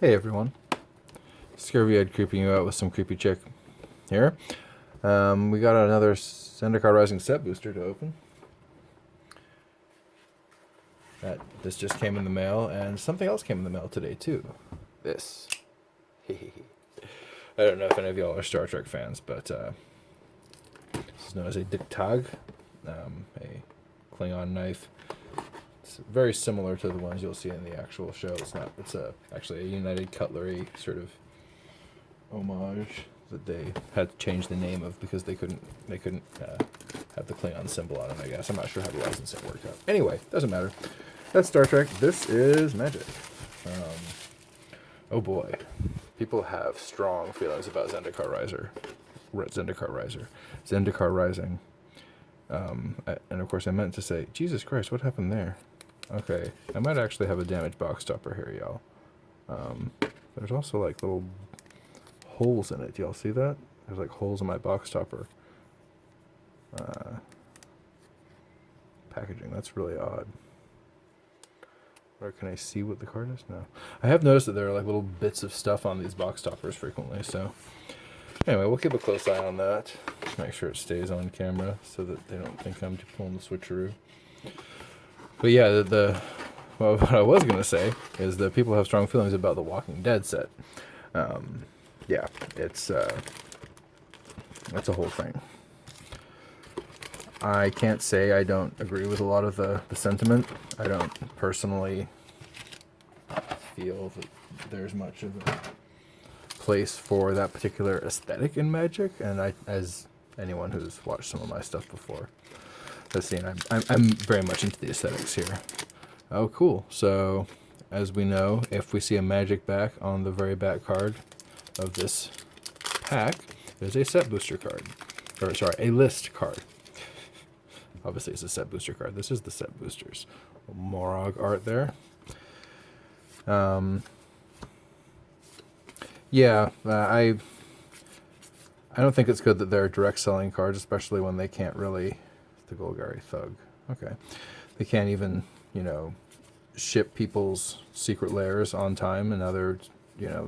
Hey everyone, Scurvy Ed creeping you out with some creepy chick here. We got another Zendikar Rising set booster to open. This just came in the mail, and something else came in the mail today too. This. I don't know if any of y'all are Star Trek fans, but this is known as a Diktag, a Klingon knife. It's very similar to the ones you'll see in the actual show. It's not. It's actually a United Cutlery sort of homage that they had to change the name of because they couldn't have the Klingon symbol on it. I guess I'm not sure how the licensing worked out. Anyway, doesn't matter. That's Star Trek. This is Magic. Oh boy, people have strong feelings about Zendikar Rising. And of course, I meant to say, Jesus Christ, what happened there? Okay, I might actually have a damaged box topper here, y'all. There's also like little holes in it. Do y'all see that? There's like holes in my box topper. Packaging, that's really odd. Or can I see what the card is? No. I have noticed that there are like little bits of stuff on these box toppers frequently, so anyway, we'll keep a close eye on that. Make sure it stays on camera so that they don't think I'm pulling the switcheroo. But yeah, well, what I was going to say is that people have strong feelings about the Walking Dead set. Yeah, it's a whole thing. I can't say I don't agree with a lot of the sentiment. I don't personally feel that there's much of a place for that particular aesthetic in Magic, and as anyone who's watched some of my stuff before has seen, I'm very much into the aesthetics here. Oh, cool. So, as we know, if we see a Magic back on the very back card of this pack, there's a set booster card. Or, sorry, a list card. Obviously, it's a set booster card. This is the set boosters. Morog art there. Yeah, I don't think it's good that they're direct selling cards, especially when they can't really. The Golgari Thug. Okay, they can't even ship people's secret lairs on time, and now they're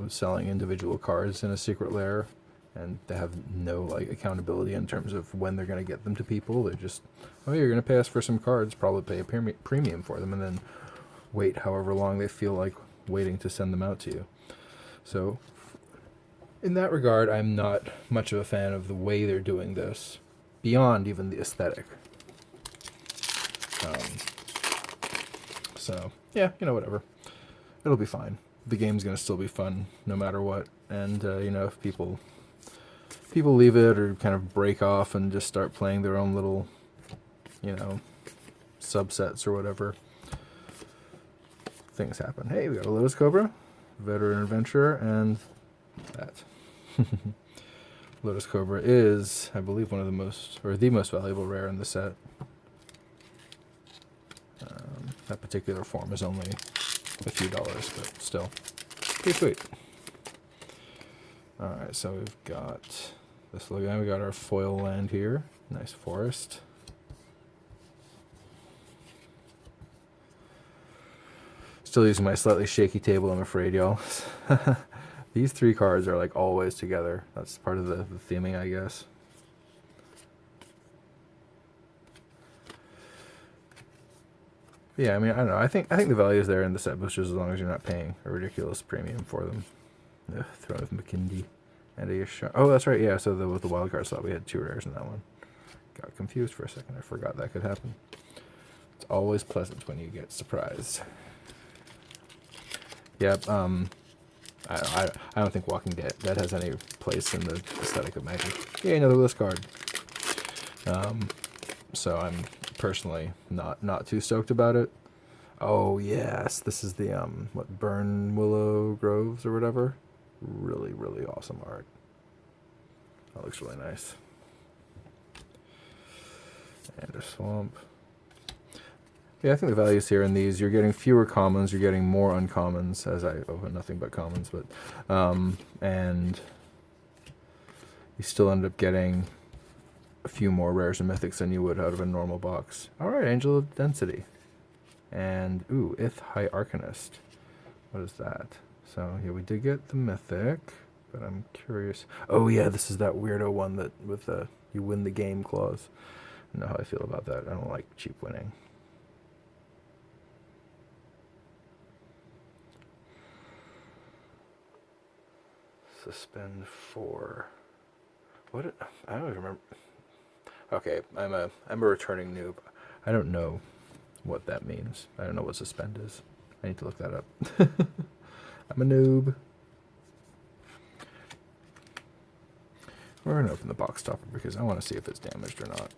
selling individual cards in a secret lair, and they have no like accountability in terms of when they're going to get them to people. They just, oh, you're going to pay us for some cards, probably pay a premium for them, and then wait however long they feel like waiting to send them out to you. So in that regard, I'm not much of a fan of the way they're doing this, beyond even the aesthetic. So yeah, whatever. It'll be fine. The game's gonna still be fun no matter what. And if people leave it or kind of break off and just start playing their own little, subsets or whatever, things happen. Hey, we got a Lotus Cobra, Veteran Adventurer, and that. Lotus Cobra is, I believe, one of the most valuable rare in the set. That particular form is only a few dollars, but still pretty sweet. Alright, so we've got this little guy. We got our foil land here. Nice forest. Still using my slightly shaky table, I'm afraid, y'all. These three cards are like always together. That's part of the theming, I guess. Yeah, I mean, I don't know. I think the value is there in the set boosters as long as you're not paying a ridiculous premium for them. Throne of Makindi and a Yashar. Oh, that's right. Yeah, so with the wildcard slot, we had 2 rares in that one. Got confused for a second. I forgot that could happen. It's always pleasant when you get surprised. Yep. I don't think Walking Dead has any place in the aesthetic of Magic. Yeah, another list card. So I'm personally not too stoked about it. Oh yes, this is the Burn Willow Groves or whatever. Really, really awesome art. That looks really nice. And a swamp. Yeah, I think the values here in these, you're getting fewer commons, you're getting more uncommons, as I open nothing but commons, but and you still end up getting a few more rares and mythics than you would out of a normal box. Alright, Angel of Density. And, ooh, Ith High Arcanist. What is that? So yeah, we did get the mythic, but I'm curious. Oh yeah, this is that weirdo one that with the you win the game clause. I know how I feel about that. I don't like cheap winning. Suspend 4. What? I don't even remember. Okay, I'm a returning noob. I don't know what that means. I don't know what suspend is. I need to look that up. I'm a noob. We're gonna open the box topper because I want to see if it's damaged or not.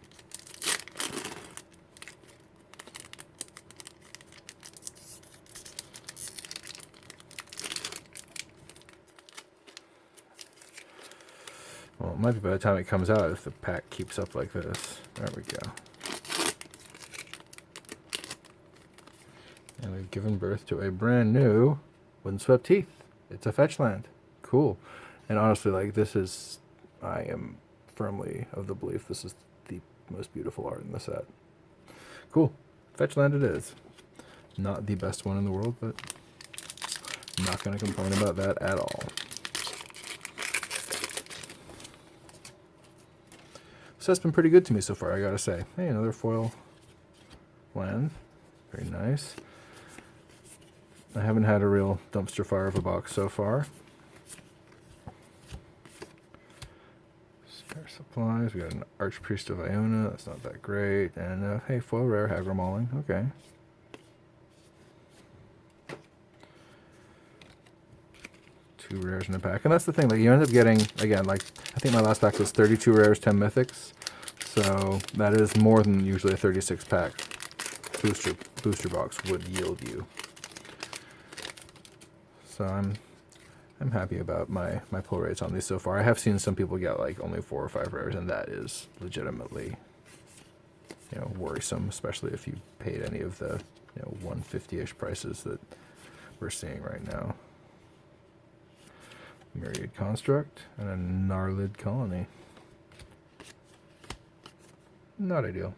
Well, it might be by the time it comes out if the pack keeps up like this. There we go. And we've given birth to a brand new Windswept Heath. It's a fetch land. Cool. And honestly, like, this is... I am firmly of the belief this is the most beautiful art in the set. Cool. Fetch land it is. Not the best one in the world, but I'm not going to complain about that at all. So that's been pretty good to me so far, I gotta say. Hey, another foil land. Very nice. I haven't had a real dumpster fire of a box so far. Spare supplies. We got an Archpriest of Iona. That's not that great. And hey, foil rare Hagra Mauling. Okay. Two rares in a pack. And that's the thing, like, you end up getting, again, like, I think my last pack was 32 rares, 10 mythics. So that is more than usually a 36 pack booster box would yield you. So I'm happy about my pull rates on these so far. I have seen some people get like only 4 or 5 rares, and that is legitimately, you know, worrisome, especially if you paid any of the, you know, 150-ish prices that we're seeing right now. Myriad Construct and a Gnarlid Colony. Not ideal.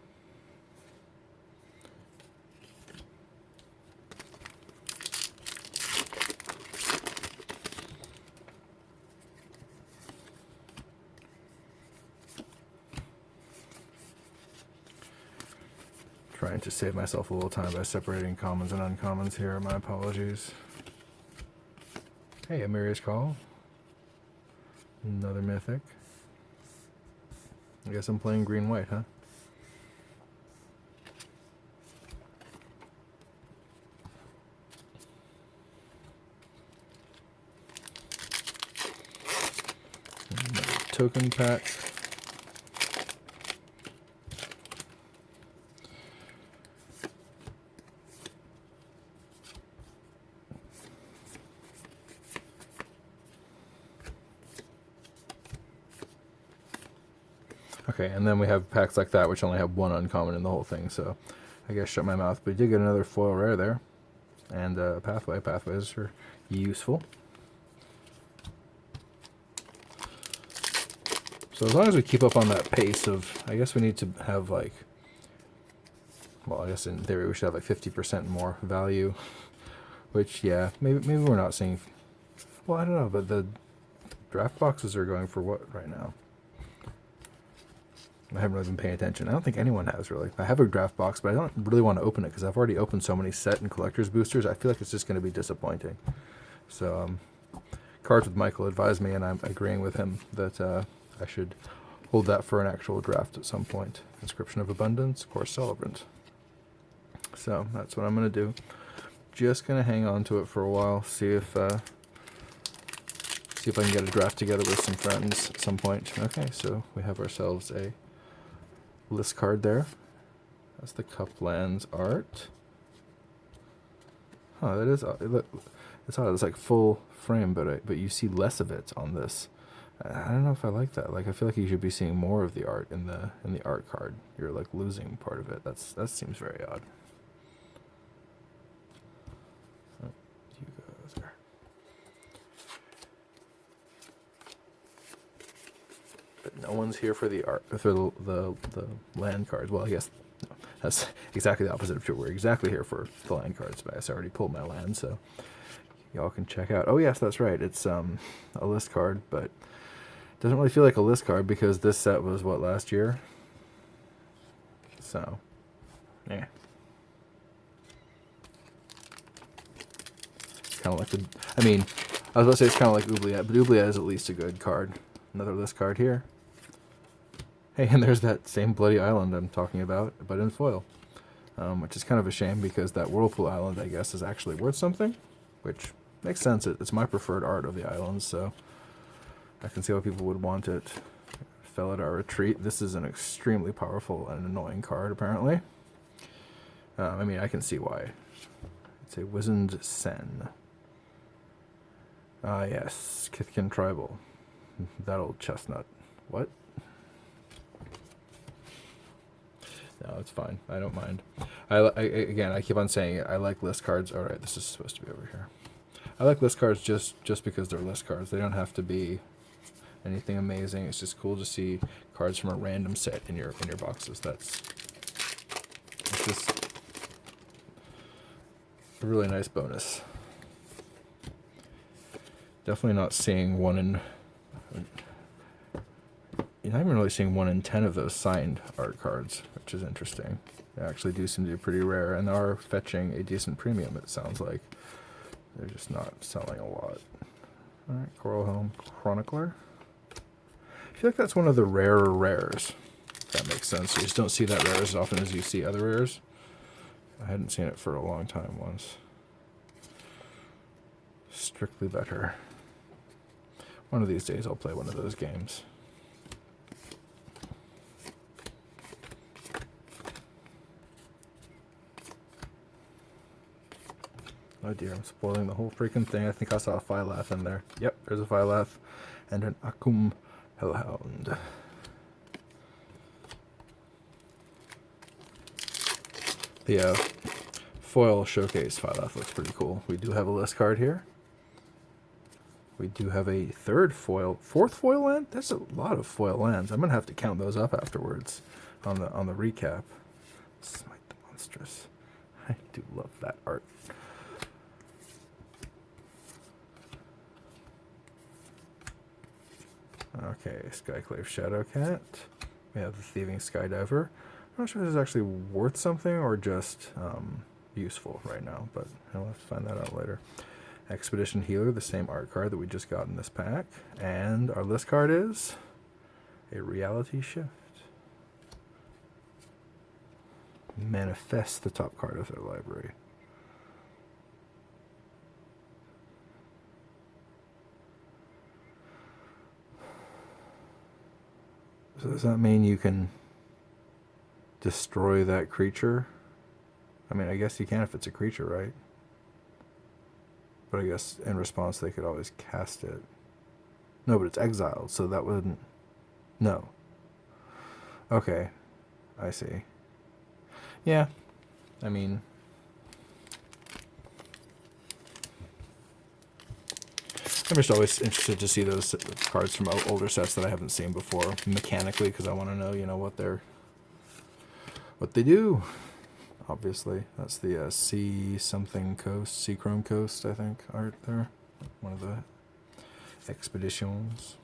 Trying to save myself a little time by separating commons and uncommons here. My apologies. Hey, Amiria's Call. Another mythic. I guess I'm playing green-white, huh? Another token pack. Okay, and then we have packs like that which only have one uncommon in the whole thing, so I guess shut my mouth. But we did get another foil rare there. And pathway. Pathways are useful. So as long as we keep up on that pace of, I guess we need to have like, well, I guess in theory we should have like 50% more value, which, yeah, maybe we're not seeing, well, I don't know, but the draft boxes are going for what right now? I haven't really been paying attention. I don't think anyone has, really. I have a draft box, but I don't really want to open it because I've already opened so many set and collector's boosters. I feel like it's just going to be disappointing. So, Cards with Michael advised me, and I'm agreeing with him, that I should hold that for an actual draft at some point. Inscription of Abundance, Course Celebrant. So, that's what I'm going to do. Just going to hang on to it for a while, see if I can get a draft together with some friends at some point. Okay, so we have ourselves a list card there. That's the Cup Lands art. Huh, that is, it's odd. It's like full frame, but you see less of it on this. I don't know if I like that. Like, I feel like you should be seeing more of the art in the art card. You're like losing part of it. That seems very odd. Oh, you guys are. But no one's here for the art, for the land cards. Well, I guess no, that's exactly the opposite of true. We're exactly here for the land cards, but I already pulled my land, so y'all can check out. Oh yes, that's right. It's a list card, but it doesn't really feel like a list card because this set was what, last year? So, yeah. Kind of like the, I mean, I was going to say it's kind of like Oubliette, but Oubliette is at least a good card. Another list card here. Hey, and there's that same Bloody Island I'm talking about, but in foil. Which is kind of a shame because that Whirlpool Island, I guess, is actually worth something, which makes sense. It's my preferred art of the islands, so I can see why people would want it. Felidar Retreat. This is an extremely powerful and annoying card, apparently. I mean, I can see why. It's a Wizened Sen. Ah, yes. Kithkin Tribal. That old chestnut. What? No, it's fine. I don't mind. Again, I keep on saying it. I like list cards. All right, this is supposed to be over here. I like list cards just because they're list cards. They don't have to be anything amazing. It's just cool to see cards from a random set in your boxes. It's just a really nice bonus. Definitely not seeing one in. You're not even really seeing 1 in 10 of those signed art cards, which is interesting. They actually do seem to be pretty rare, and are fetching a decent premium, it sounds like. They're just not selling a lot. Alright, Coral Helm Chronicler. I feel like that's one of the rarer rares, if that makes sense. You just don't see that rare as often as you see other rares. I hadn't seen it for a long time once. Strictly Better. One of these days I'll play one of those games. Oh dear, I'm spoiling the whole freaking thing. I think I saw a Phylath in there. Yep, there's a Phylath and an Akum Hellhound. The foil showcase Phylath looks pretty cool. We do have a list card here. We do have a fourth foil land? That's a lot of foil lands. I'm gonna have to count those up afterwards on the recap. Smite the Monstrous. I do love that art. Okay, Skyclave Shadowcat. We have the Thieving Skydiver. I'm not sure if this is actually worth something or just useful right now, but I'll have to find that out later. Expedition Healer, the same art card that we just got in this pack. And our list card is a Reality Shift. Manifest, the top card of their library. So does that mean you can destroy that creature? I mean, I guess you can if it's a creature, right? But I guess in response they could always cast it. No, but it's exiled, so that wouldn't... No. Okay. I see. Yeah. I mean... I'm just always interested to see those cards from older sets that I haven't seen before mechanically, because I want to know, you know, what they do. Obviously, that's the Sea Something Coast, Sea Chrome Coast, I think, art there. One of the expeditions.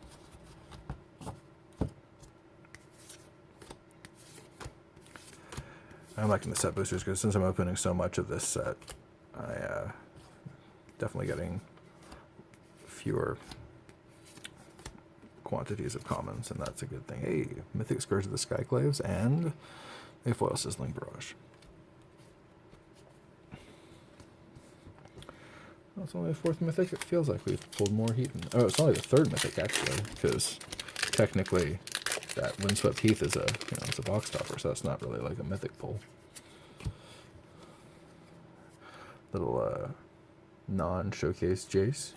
I'm liking the set boosters because since I'm opening so much of this set, I definitely getting fewer quantities of commons, and that's a good thing. Hey, Mythic Scourge of the Skyclaves and a foil Sizzling Barrage. Well, it's only the 4th Mythic. It feels like we've pulled more heat. Oh, it's only the 3rd Mythic, actually, because technically that Windswept Heath is it's a box topper, so that's not really like a Mythic pull. Little non-showcase Jace.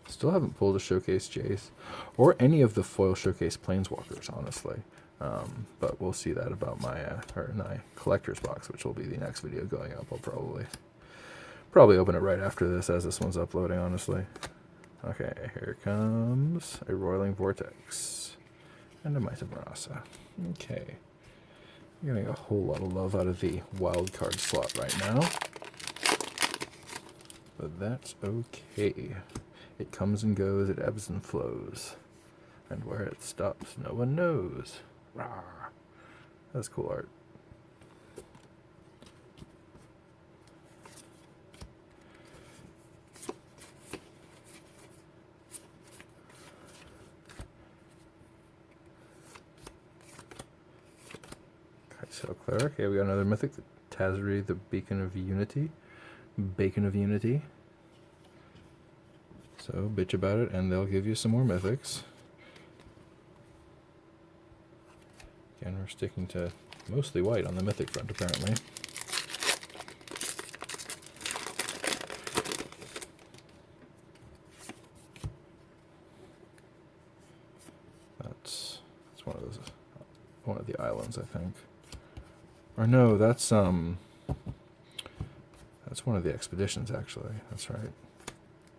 Still haven't pulled a showcase Jace, or any of the foil showcase Planeswalkers, honestly. But we'll see that about my collector's box, which will be the next video going up. I'll probably open it right after this, as this one's uploading, honestly. Okay, here comes a Roiling Vortex and a Might of Marasa. Okay, you're getting a whole lot of love out of the wild card slot right now. But that's okay. It comes and goes, it ebbs and flows. And where it stops, no one knows. Rawr. That's cool art. So Cleric, okay, we got another mythic, Tazri, the Beacon of Unity. Bacon of Unity. So bitch about it, and they'll give you some more mythics. Again, we're sticking to mostly white on the mythic front, apparently. That's one of the islands, I think. Or no, that's one of the expeditions, actually. That's right.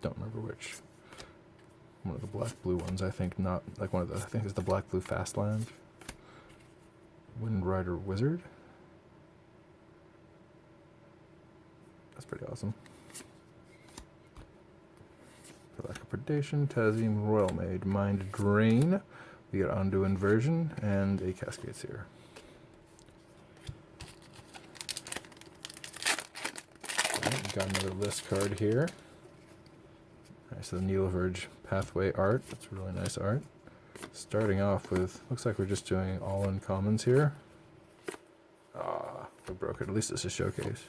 Don't remember which. One of the black-blue ones, I think. Not like one of the. I think it's the black-blue Fastland. Wind Rider Wizard. That's pretty awesome. Lack of Predation, Tazim, Royal Maid, Mind Drain. We got Undo Inversion and a Cascade Seer. Got another list card here. Nice, the Neilverge Pathway art. That's really nice art. Starting off with, looks like we're just doing all uncommons here. Ah, we broke it. At least it's a showcase.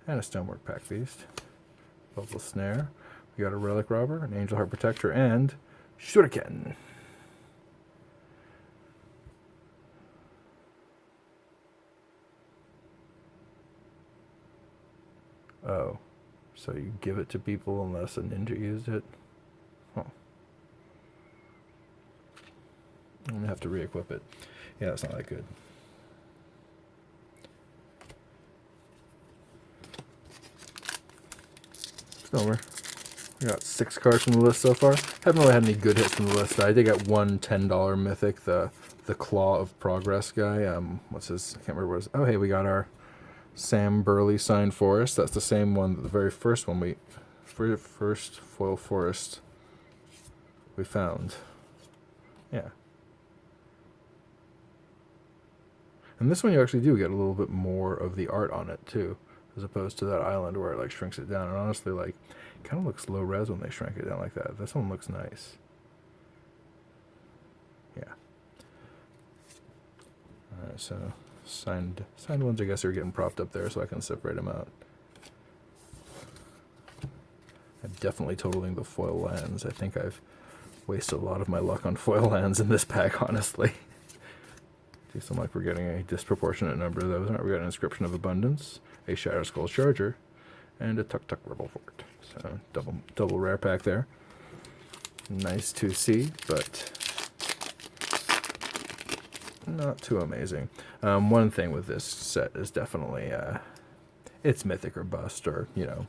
And a Stonework Pack Beast. Bubble Snare. We got a Relic Robber, an Angel Heart Protector, and Shuriken. Oh, so you give it to people unless a ninja used it? Huh. I'm gonna have to re-equip it. Yeah, that's not that good. Snowmer. We got 6 cards from the list so far. Haven't really had any good hits from the list. I did get one $10 mythic, the Claw of Progress guy. What's his? I can't remember what it is. Oh, hey, we got our Sam Burley signed forest. That's the same one, the very first one first foil forest we found. Yeah. And this one you actually do get a little bit more of the art on it too, as opposed to that island where it like shrinks it down. And honestly, like, it kind of looks low res when they shrink it down like that. This one looks nice. Yeah. All right, so signed ones, I guess, are getting propped up there so I can separate them out. I'm definitely totaling the foil lands. I think I've wasted a lot of my luck on foil lands in this pack, honestly. Do some like we're getting a disproportionate number of those. We're getting an Inscription of Abundance, a Shadow Skull Charger, and a Tuk Tuk Rebel Fort. So double rare pack there. Nice to see, but not too amazing. One thing with this set is definitely it's mythic or bust, or you know,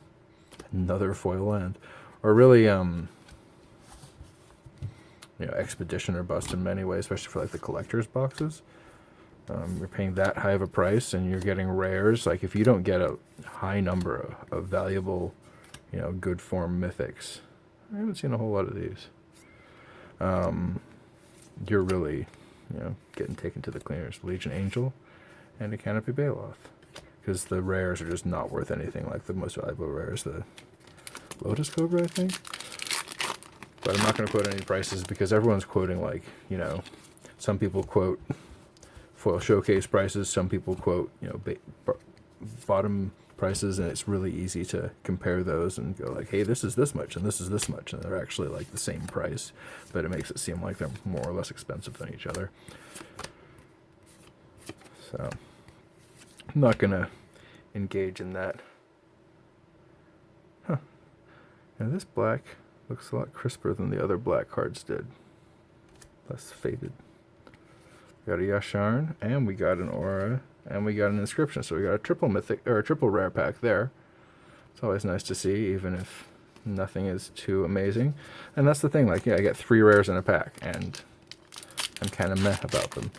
another foil land, or really you know, expedition or bust in many ways, especially for like the collector's boxes. You're paying that high of a price and you're getting rares. Like if you don't get a high number of valuable, you know, good form mythics, I haven't seen a whole lot of these. You're really, you know, getting taken to the cleaners. Legion Angel and a Canopy Baloth, because the rares are just not worth anything. Like the most valuable rares, the Lotus Cobra, I think. But I'm not going to quote any prices because everyone's quoting, like, you know, some people quote foil showcase prices, some people quote, you know, bottom prices, and it's really easy to compare those and go like, hey, this is this much and this is this much, and they're actually like the same price, but it makes it seem like they're more or less expensive than each other. So I'm not going to engage in that. Huh. Now this black looks a lot crisper than the other black cards did. Less faded. We got a Yasharn, and we got an Aura, and we got an Inscription. So we got a triple mythic, or a triple rare pack there. It's always nice to see, even if nothing is too amazing. And that's the thing, like, yeah, I get 3 rares in a pack, and I'm kind of meh about them.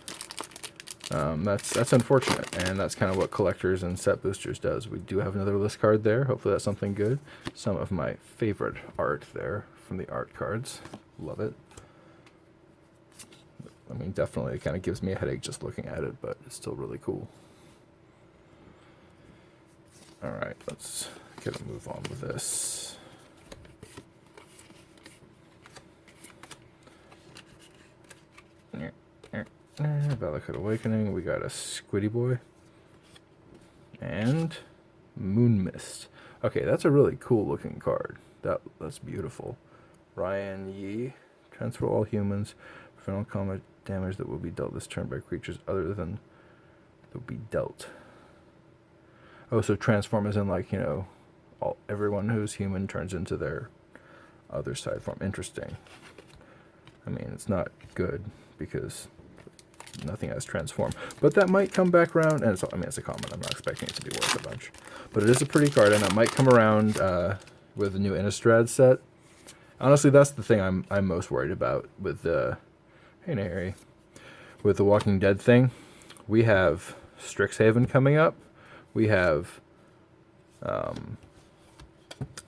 That's unfortunate, and that's kind of what collectors and set boosters does. We do have another list card there. Hopefully that's something good. Some of my favorite art there from the art cards. Love it. I mean, definitely it kind of gives me a headache just looking at it, but it's still really cool. All right, let's get a move on with this. Valakut Awakening, we got a Squiddy Boy. And Moon Mist. Okay, that's a really cool looking card. That's beautiful. Ryan Yi, transfer all humans, prevent all combat damage that will be dealt this turn by creatures other than that will be dealt. Oh, so transform as in like, you know, everyone who's human turns into their other side form. Interesting. I mean, it's not good because nothing has transformed, but that might come back around. And it's, I mean, it's a common. I'm not expecting it to be worth a bunch, but it is a pretty card, and that might come around with the new Innistrad set. Honestly, that's the thing I'm most worried about with the with the Walking Dead thing. We have Strixhaven coming up. We have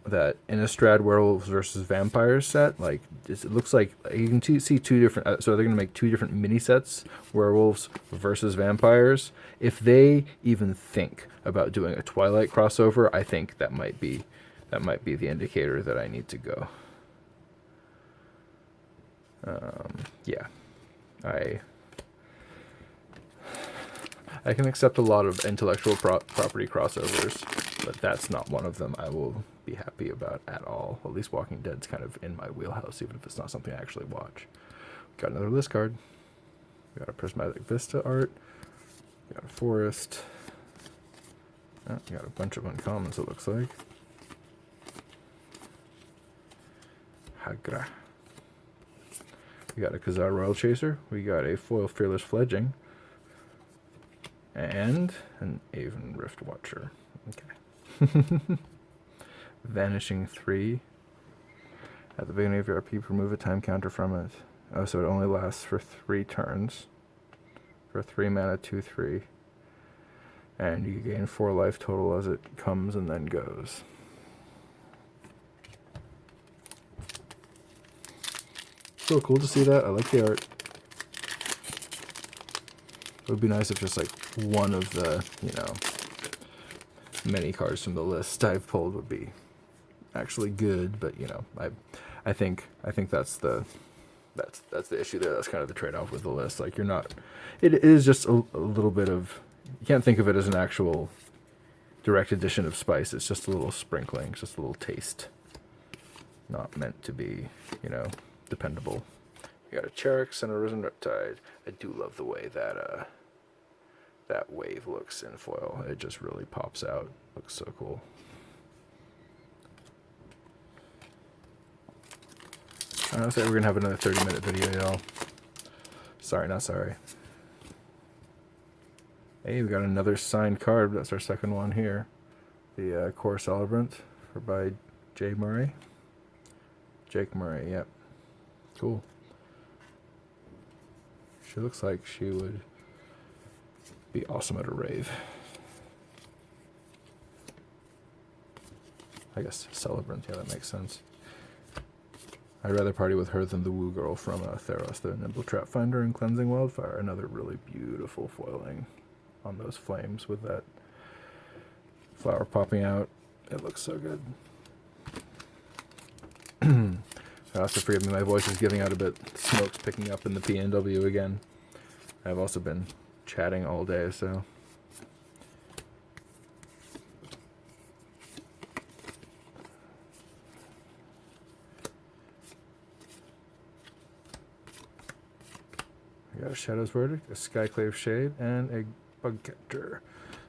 that Innistrad Werewolves versus Vampires set. Like, it looks like you can see two different. So they're going to make two different mini sets: Werewolves versus Vampires. If they even think about doing a Twilight crossover, I think that might be the indicator that I need to go. Yeah, I can accept a lot of intellectual property crossovers, but that's not one of them I will be happy about at all. At least Walking Dead's kind of in my wheelhouse, even if it's not something I actually watch. Got another list card. We got a Prismatic Vista art. We got a Forest. Oh, we got a bunch of uncommons, it looks like. Hagra. We got a Khazar Royal Chaser. We got a foil Fearless Fledging. And an Aven Rift Watcher. Okay. Vanishing 3. At the beginning of your RP, remove a time counter from it. Oh, so it only lasts for 3 turns. For 3 mana, 2/3. And you gain 4 life total as it comes and then goes. So cool to see that. I like the art. It would be nice if just like one of the, you know, many cards from the list I've pulled would be actually good, but you know, I think that's the issue there. That's kind of the trade-off with the list. Like, you're not, it is just a little bit of, you can't think of it as an actual direct addition of spice. It's just a little sprinkling, it's just a little taste. Not meant to be, you know, dependable. We got a Charax and a Risen Riptide. I do love the way that that wave looks in foil. It just really pops out. Looks so cool. I say we're gonna have another 30-minute video, y'all. Sorry, not sorry. Hey, we got another signed card. That's our second one here. The Core Celebrant by Jake Murray. Yep. Cool. She looks like she would be awesome at a rave. I guess Celebrant, yeah, that makes sense. I'd rather party with her than the Woo Girl from Theros, the Nimble Trap Finder and Cleansing Wildfire. Another really beautiful foiling on those flames with that flower popping out. It looks so good. Also, forgive me, my voice is giving out a bit. Smoke's picking up in the PNW again. I've also been chatting all day, so. We got a Shadow's Verdict, a Skyclave Shade, and a Bugcatcher.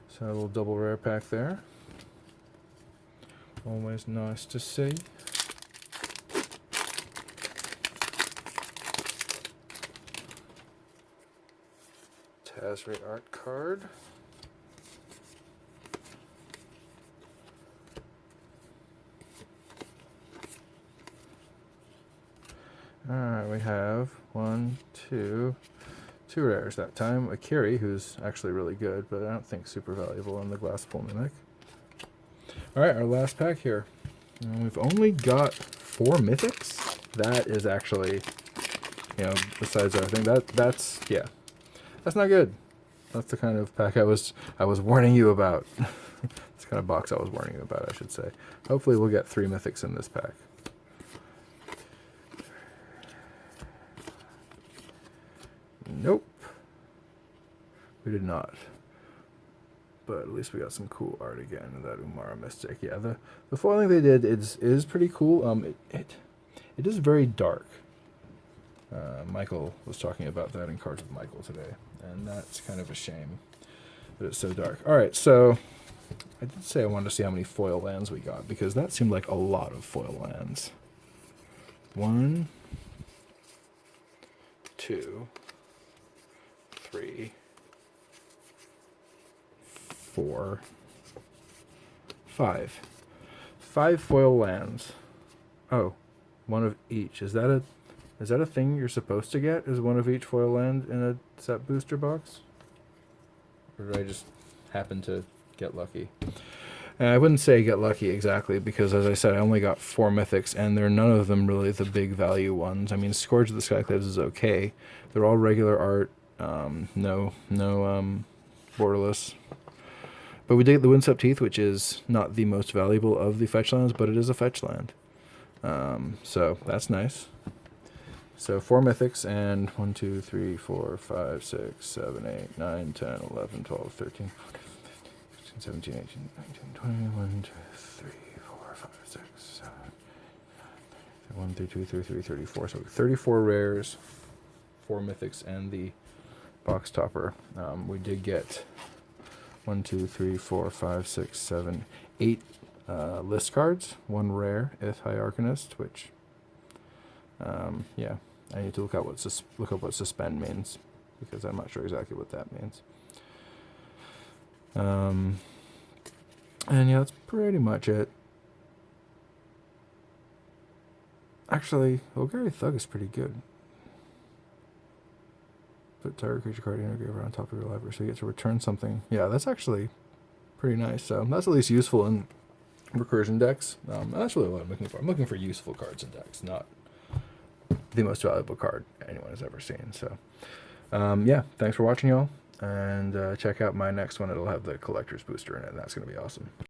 So a little double rare pack there. Always nice to see. Tazri art card. Alright, we have 1, 2, 2 rares that time. A Kiri, who's actually really good, but I don't think super valuable in the Glasspool Mimic. Alright, our last pack here. And we've only got 4 mythics. That is actually, you know, besides everything, that's yeah. That's not good. That's the kind of pack I was warning you about. This kind of box I was warning you about, I should say. Hopefully we'll get 3 mythics in this pack. Nope. We did not. But at least we got some cool art again of that Umara Mystic. Yeah, the foiling they did is pretty cool. It is very dark. Michael was talking about that in Cards with Michael today, and that's kind of a shame that it's so dark. All right, so I did say I wanted to see how many foil lands we got, because that seemed like a lot of foil lands. 1, 2, 3, 4, 5. 5 foil lands. Oh, 1 of each. Is that a thing you're supposed to get? Is 1 of each foil land in a set booster box? Or did I just happen to get lucky? I wouldn't say get lucky exactly, because as I said, I only got 4 mythics, and they're none of them really the big value ones. I mean, Scourge of the Skyclaves is okay. They're all regular art. No borderless. But we did get the Windswept Heath, which is not the most valuable of the fetch lands, but it is a fetch land. So that's nice. So 4 mythics, and 1, 2, 3, 4, 5, 6, 7, 8, 9, 10, 11, 12, 13, 14, 15, 17, 18, 19, 20, 1, 2, 3, 4, 5, 6, 7, 1, 2, 3, 3, 34. So 34 rares, 4 mythics, and the box topper. We did get 1, 2, 3, 4, 5, 6, 7, 8 list cards, 1 rare Ith High Arcanist, which yeah, I need to look up what suspend means, because I'm not sure exactly what that means. And yeah, that's pretty much it. Actually, Golgari Thug is pretty good. Put target creature card in your graveyard on top of your library, so you get to return something. Yeah, that's actually pretty nice. So that's at least useful in recursion decks. That's really what I'm looking for. I'm looking for useful cards in decks, not the most valuable card anyone has ever seen. So yeah, thanks for watching, y'all, and check out my next one. It'll have the collector's booster in it, and that's going to be awesome.